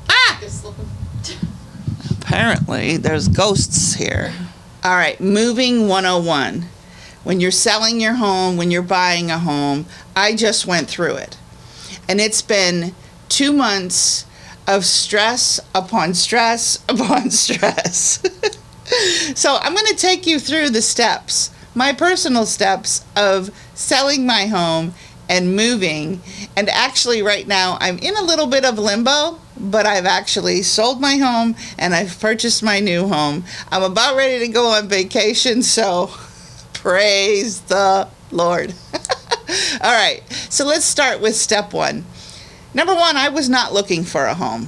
Ah! Apparently, there's ghosts here. All right, moving 101. When you're selling your home, when you're buying a home, I just went through it. And it's been 2 months of stress upon stress upon stress. So I'm going to take you through the steps, my personal steps of selling my home and moving. And actually right now I'm in a little bit of limbo, but I've actually sold my home and I've purchased my new home. I'm about ready to go on vacation, so praise the Lord. All right, so let's start with step one. Number one, I was not looking for a home.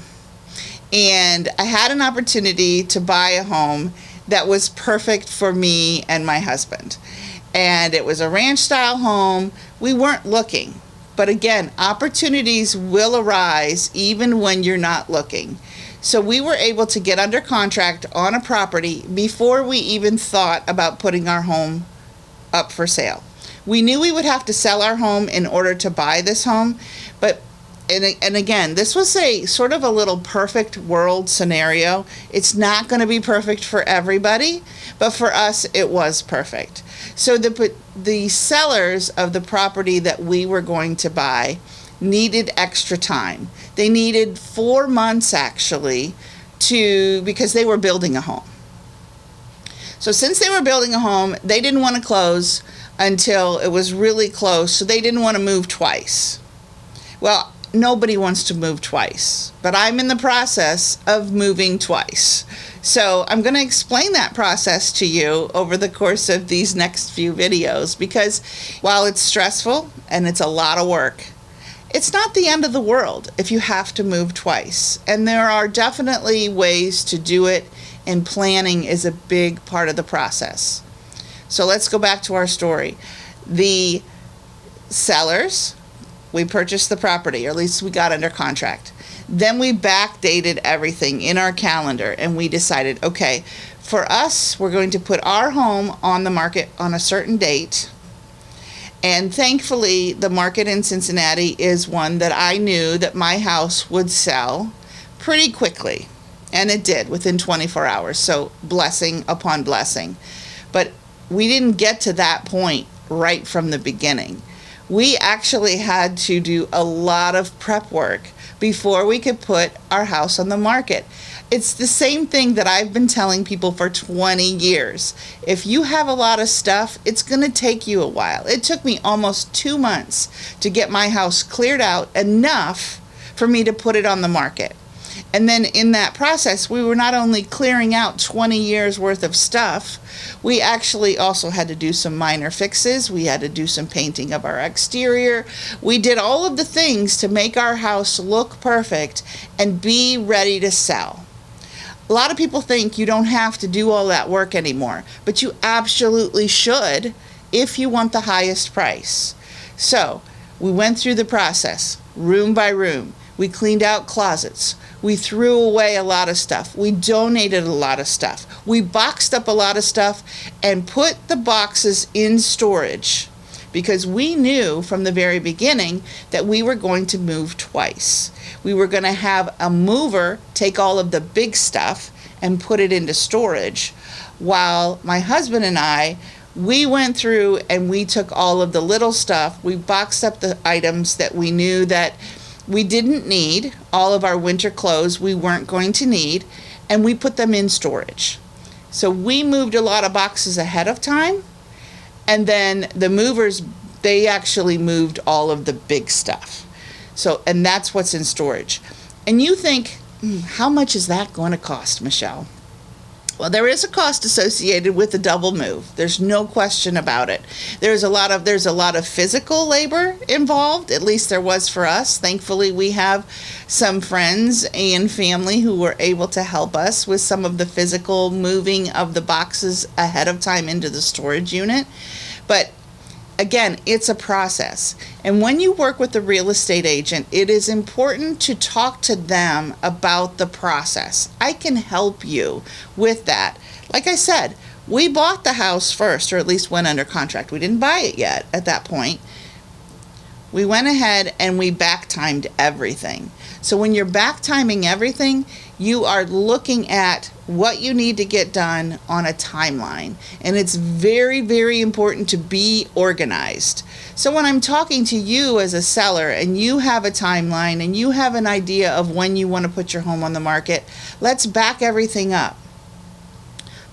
And I had an opportunity to buy a home that was perfect for me and my husband. And it was a ranch-style home. We weren't looking. But again, opportunities will arise even when you're not looking. So we were able to get under contract on a property before we even thought about putting our home up for sale. We knew we would have to sell our home in order to buy this home, but and again, this was a sort of a little perfect world scenario. It's not going to be perfect for everybody, but for us it was perfect. So the sellers of the property that we were going to buy needed extra time. They needed 4 months actually because they were building a home. So since they were building a home, they didn't want to close until it was really close, so they didn't want to move twice. Well, nobody wants to move twice, but I'm in the process of moving twice. So I'm going to explain that process to you over the course of these next few videos, because while it's stressful and it's a lot of work, it's not the end of the world if you have to move twice. And there are definitely ways to do it, and planning is a big part of the process. So let's go back to our story. The sellers, we purchased the property, or at least we got under contract. Then we backdated everything in our calendar and we decided, okay, for us, we're going to put our home on the market on a certain date. And thankfully, the market in Cincinnati is one that I knew that my house would sell pretty quickly. And it did within 24 hours. So blessing upon blessing. But we didn't get to that point right from the beginning. We actually had to do a lot of prep work before we could put our house on the market. It's the same thing that I've been telling people for 20 years. If you have a lot of stuff, it's going to take you a while. It took me almost 2 months to get my house cleared out enough for me to put it on the market. And then in that process, we were not only clearing out 20 years worth of stuff, we actually also had to do some minor fixes. We had to do some painting of our exterior. We did all of the things to make our house look perfect and be ready to sell. A lot of people think you don't have to do all that work anymore, but you absolutely should if you want the highest price. So we went through the process, room by room. We cleaned out closets. We threw away a lot of stuff. We donated a lot of stuff. We boxed up a lot of stuff and put the boxes in storage because we knew from the very beginning that we were going to move twice. We were going to have a mover take all of the big stuff and put it into storage, while my husband and I, we went through and we took all of the little stuff. We boxed up the items that we knew that we didn't need. All of our winter clothes we weren't going to need, and we put them in storage. So we moved a lot of boxes ahead of time, and then the movers, they actually moved all of the big stuff. So, and that's what's in storage. And you think, how much is that going to cost, Michelle? Well, there is a cost associated with the double move. There's no question about it. There's a lot of physical labor involved. At least there was for us. Thankfully, we have some friends and family who were able to help us with some of the physical moving of the boxes ahead of time into the storage unit. But again, it's a process. And when you work with a real estate agent, it is important to talk to them about the process. I can help you with that. Like I said, we bought the house first, or at least went under contract. We didn't buy it yet at that point. we went ahead and we back timed everything. So when you're back timing everything, you are looking at what you need to get done on a timeline. And it's very, very important to be organized. So when I'm talking to you as a seller and you have a timeline and you have an idea of when you want to put your home on the market, let's back everything up.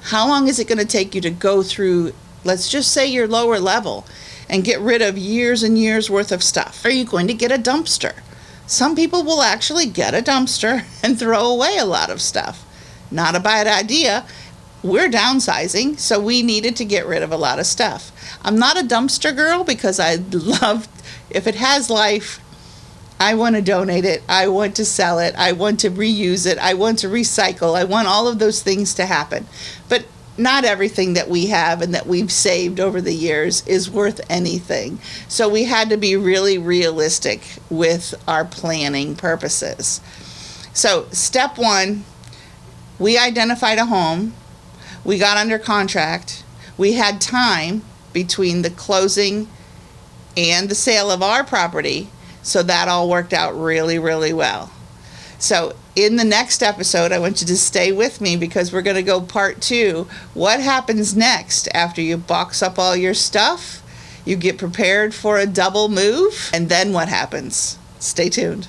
How long is it going to take you to go through, let's just say your lower level, and get rid of years and years worth of stuff? Are you going to get a dumpster? Some people will actually get a dumpster and throw away a lot of stuff. Not a bad idea. We're downsizing, so we needed to get rid of a lot of stuff. I'm not a dumpster girl because I love, if it has life, I want to donate it. I want to sell it. I want to reuse it. I want to recycle. I want all of those things to happen. But not everything that we have and that we've saved over the years is worth anything. So we had to be really realistic with our planning purposes. So step one, we identified a home. We got under contract. We had time between the closing and the sale of our property. So that all worked out really, really well. So in the next episode, I want you to stay with me because we're going to go part 2. What happens next after you box up all your stuff, you get prepared for a double move, and then what happens? Stay tuned.